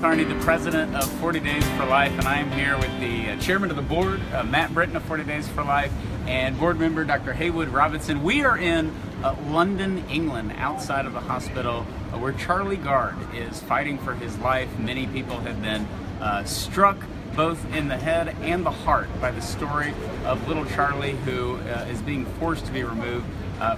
Tharney, the president of 40 Days for Life, and I am here with the chairman of the board, Matt Britton of 40 Days for Life, and board member Dr. Haywood Robinson. We are in London, England, outside of the hospital where Charlie Gard is fighting for his life. Many people have been struck both in the head and the heart by the story of little Charlie, who is being forced to be removed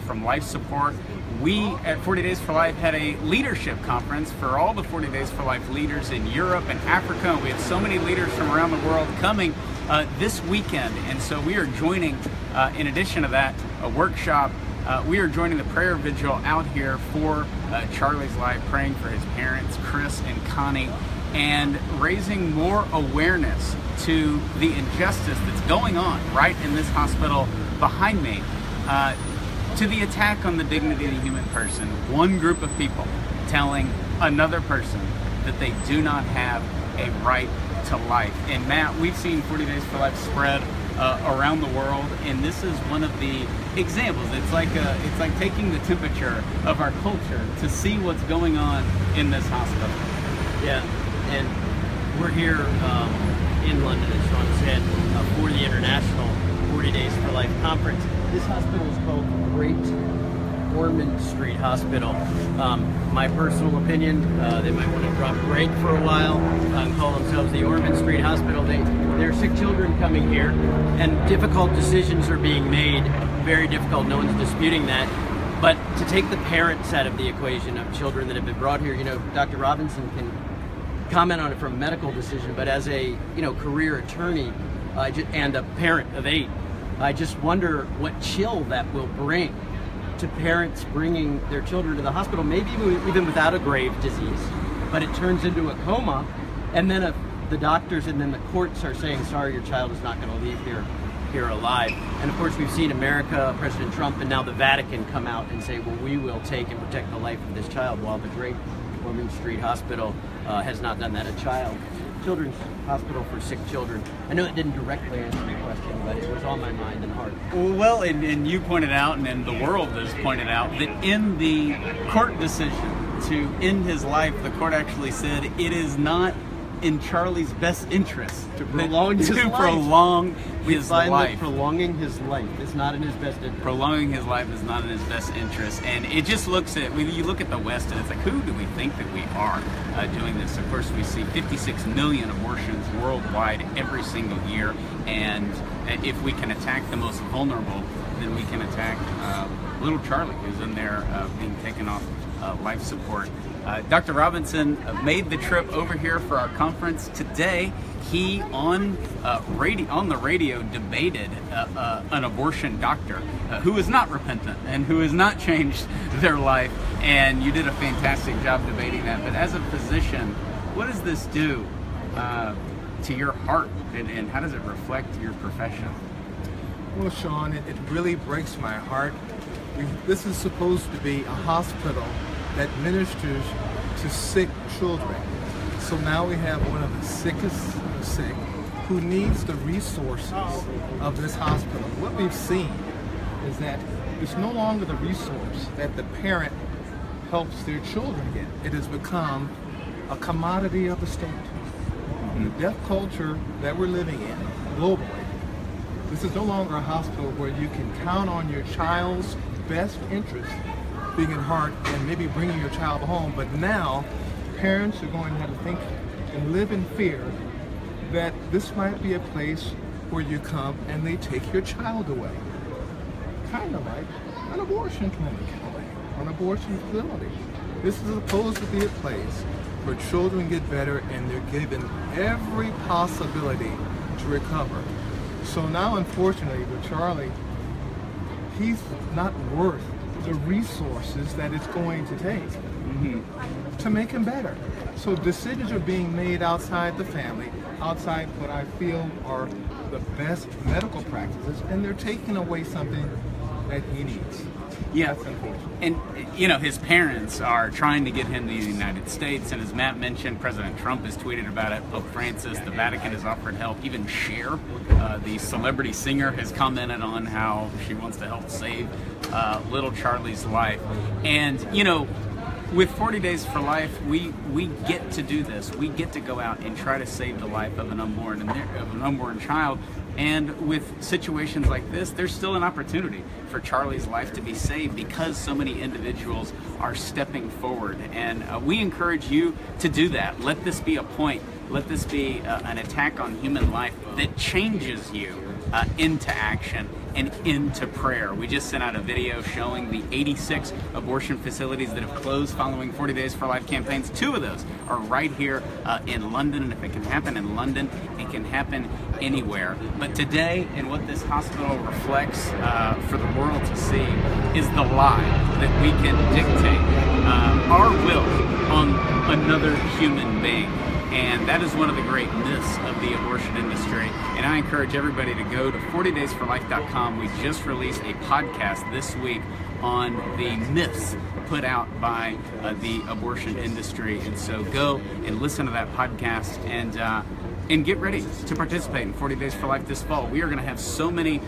from life support. We at 40 Days for Life had a leadership conference for all the 40 Days for Life leaders in Europe and Africa. We have so many leaders from around the world coming this weekend, and so we are joining, in addition to that, a workshop. We are joining the prayer vigil out here for Charlie's life, praying for his parents, Chris and Connie, and raising more awareness to the injustice that's going on right in this hospital behind me. To the attack on the dignity of the human person, one group of people telling another person that they do not have a right to life. And Matt, we've seen 40 Days for Life spread around the world, and this is one of the examples. It's like taking the temperature of our culture to see what's going on in this hospital. Yeah, and we're here in London, as Sean said, for the International 40 Days for Life conference. This hospital is called Great Ormond Street Hospital. My personal opinion, they might want to drop Great for a while and call themselves the Ormond Street Hospital. There are sick children coming here, and difficult decisions are being made. Very difficult, no one's disputing that. But to take the parents out of the equation of children that have been brought here, you know, Dr. Robinson can comment on it from a medical decision, but as a career attorney and a parent of 8, I just wonder what chill that will bring to parents bringing their children to the hospital, maybe even without a grave disease, but it turns into a coma, and then the doctors and then the courts are saying, sorry, your child is not going to leave here alive. And of course we've seen America, President Trump, and now the Vatican come out and say, well, we will take and protect the life of this child, while the Great Ormond Street Hospital has not done that. Children's hospital for sick children. I know it didn't directly answer your question, but it was on my mind and heart. Well, and you pointed out, and the world has pointed out, that in the court decision to end his life, the court actually said it is not in Charlie's best interest to prolong his life. Prolonging his life is not in his best interest. Prolonging his life is not in his best interest, and it just looks at, when you look at the West, and it's like, who do we think that we are doing this? Of course, we see 56 million abortions worldwide every single year, and if we can attack the most vulnerable, then we can attack little Charlie, who's in there being taken off life support. Dr. Robinson made the trip over here for our conference today. He on the radio debated an abortion doctor who is not repentant and who has not changed their life, and you did a fantastic job debating that. But as a physician, what does this do to your heart, and how does it reflect your profession? Well, Sean, it really breaks my heart. This is supposed to be a hospital that ministers to sick children. So now we have one of the sickest of the sick who needs the resources of this hospital. What we've seen is that it's no longer the resource that the parent helps their children get. It has become a commodity of the state. The deaf culture that we're living in globally, this is no longer a hospital where you can count on your child's best interest being at heart and maybe bringing your child home, but now parents are going to have to think and live in fear that this might be a place where you come and they take your child away. Kind of like an abortion clinic or an abortion facility. This is supposed to be a place where children get better and they're given every possibility to recover. So now, unfortunately, with Charlie, he's not worth the resources that it's going to take to make him better. So decisions are being made outside the family, outside what I feel are the best medical practices, and they're taking away something that he needs. Yeah, that's unfortunate. And his parents are trying to get him to the United States, and as Matt mentioned, President Trump has tweeted about it, Pope Francis, the Vatican has offered help, even Cher, the celebrity singer, has commented on how she wants to help save little Charlie's life. And with 40 Days for Life, we get to do this. We get to go out and try to save the life of an unborn child. And with situations like this, there's still an opportunity for Charlie's life to be saved because so many individuals are stepping forward. And we encourage you to do that. Let this be a point. Let this be an attack on human life that changes you into action and into prayer. We just sent out a video showing the 86 abortion facilities that have closed following 40 Days for Life campaigns. 2 of those are right here in London, and if it can happen in London, it can happen anywhere. But today, and what this hospital reflects for the world to see, is the lie that we can dictate our will on another human being. And that is one of the great myths of the abortion industry. And I encourage everybody to go to 40daysforlife.com. We just released a podcast this week on the myths put out by the abortion industry. And so go and listen to that podcast and get ready to participate in 40 Days for Life this fall. We are going to have so many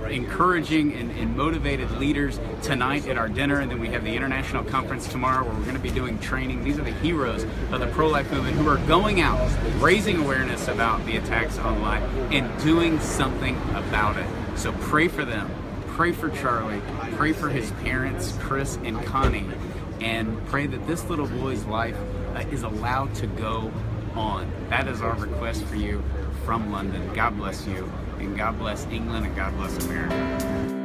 encouraging and motivated leaders tonight at our dinner, and then we have the international conference tomorrow where we're going to be doing training. These are the heroes of the pro-life movement who are going out, raising awareness about the attacks on life and doing something about it. So pray for them. Pray for Charlie. Pray for his parents, Chris and Connie, and pray that this little boy's life is allowed to go on. That is our request for you from London. God bless you, and God bless England, and God bless America.